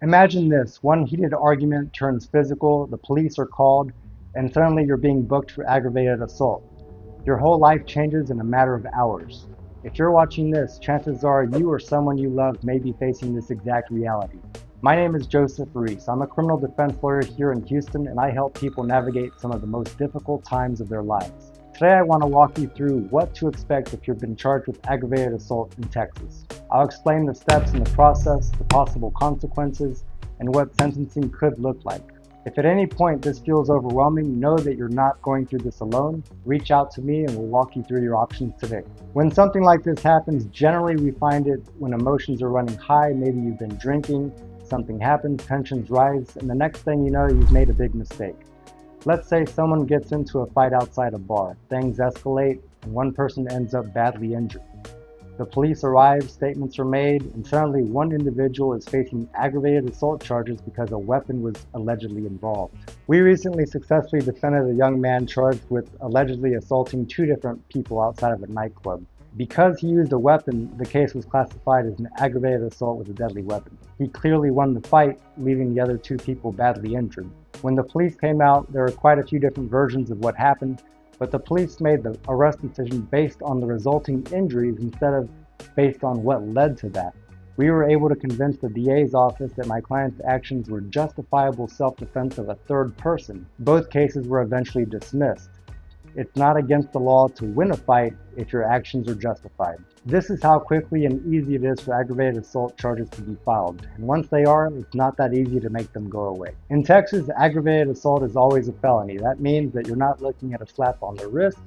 Imagine this, one heated argument turns physical, the police are called, and suddenly you're being booked for aggravated assault. Your whole life changes in a matter of hours. If you're watching this, chances are you or someone you love may be facing this exact reality. My name is Joseph Ruiz. I'm a criminal defense lawyer here in Houston, and I help people navigate some of the most difficult times of their lives. Today I want to walk you through what to expect if you've been charged with aggravated assault in Texas. I'll explain the steps in the process, the possible consequences, and what sentencing could look like. If at any point this feels overwhelming, know that you're not going through this alone. Reach out to me and we'll walk you through your options today. When something like this happens, generally we find it when emotions are running high. Maybe you've been drinking, something happens, tensions rise, and the next thing you know, you've made a big mistake. Let's say someone gets into a fight outside a bar. Things escalate, and one person ends up badly injured. The police arrive, statements are made, and suddenly one individual is facing aggravated assault charges because a weapon was allegedly involved. We recently successfully defended a young man charged with allegedly assaulting two different people outside of a nightclub. Because he used a weapon, the case was classified as an aggravated assault with a deadly weapon. He clearly won the fight, leaving the other two people badly injured. When the police came out, there were quite a few different versions of what happened, but the police made the arrest decision based on the resulting injuries instead of based on what led to that. We were able to convince the DA's office that my client's actions were justifiable self-defense of a third person. Both cases were eventually dismissed. It's not against the law to win a fight if your actions are justified. This is how quickly and easy it is for aggravated assault charges to be filed. And once they are, it's not that easy to make them go away. In Texas, aggravated assault is always a felony. That means that you're not looking at a slap on the wrist,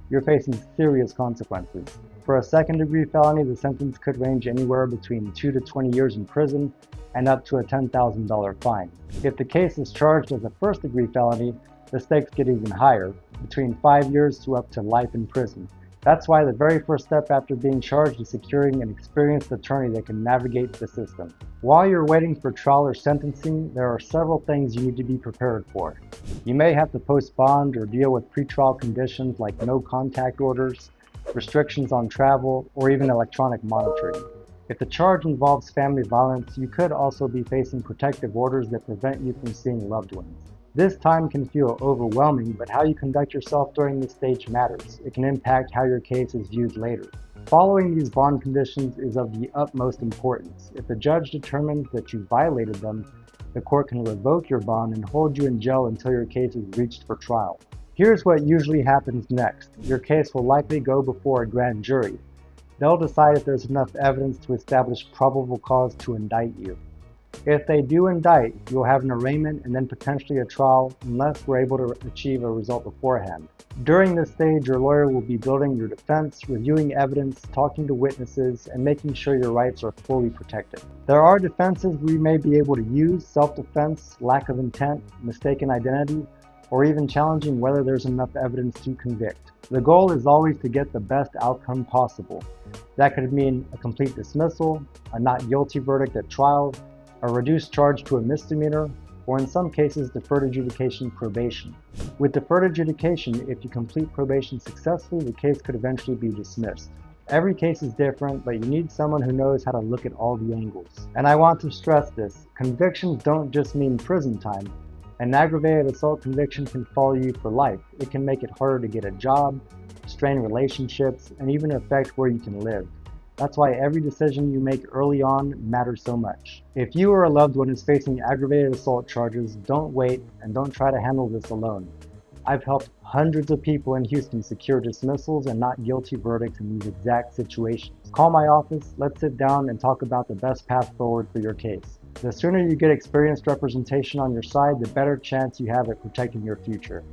you're facing serious consequences. For a second-degree felony, the sentence could range anywhere between 2 to 20 years in prison and up to a $10,000 fine. If the case is charged as a first-degree felony, the stakes get even higher, between 5 years to up to life in prison. That's why the very first step after being charged is securing an experienced attorney that can navigate the system. While you're waiting for trial or sentencing, there are several things you need to be prepared for. You may have to post bond or deal with pretrial conditions like no contact orders, restrictions on travel, or even electronic monitoring. If the charge involves family violence, you could also be facing protective orders that prevent you from seeing loved ones. This time can feel overwhelming, but how you conduct yourself during this stage matters. It can impact how your case is viewed later. Following these bond conditions is of the utmost importance. If the judge determines that you violated them, the court can revoke your bond and hold you in jail until your case is reached for trial. Here's what usually happens next. Your case will likely go before a grand jury. They'll decide if there's enough evidence to establish probable cause to indict you. If they do indict, you'll have an arraignment and then potentially a trial unless we're able to achieve a result beforehand. During this stage, your lawyer will be building your defense, reviewing evidence, talking to witnesses, and making sure your rights are fully protected. There are defenses we may be able to use: self-defense, lack of intent, mistaken identity, or even challenging whether there's enough evidence to convict. The goal is always to get the best outcome possible. That could mean a complete dismissal, a not guilty verdict at trial, a reduced charge to a misdemeanor, or in some cases, deferred adjudication probation. With deferred adjudication, if you complete probation successfully, the case could eventually be dismissed. Every case is different, but you need someone who knows how to look at all the angles. And I want to stress this, convictions don't just mean prison time. An aggravated assault conviction can follow you for life. It can make it harder to get a job, strain relationships, and even affect where you can live. That's why every decision you make early on matters so much. If you or a loved one is facing aggravated assault charges, don't wait and don't try to handle this alone. I've helped hundreds of people in Houston secure dismissals and not guilty verdicts in these exact situations. Call my office, let's sit down and talk about the best path forward for your case. The sooner you get experienced representation on your side, the better chance you have at protecting your future.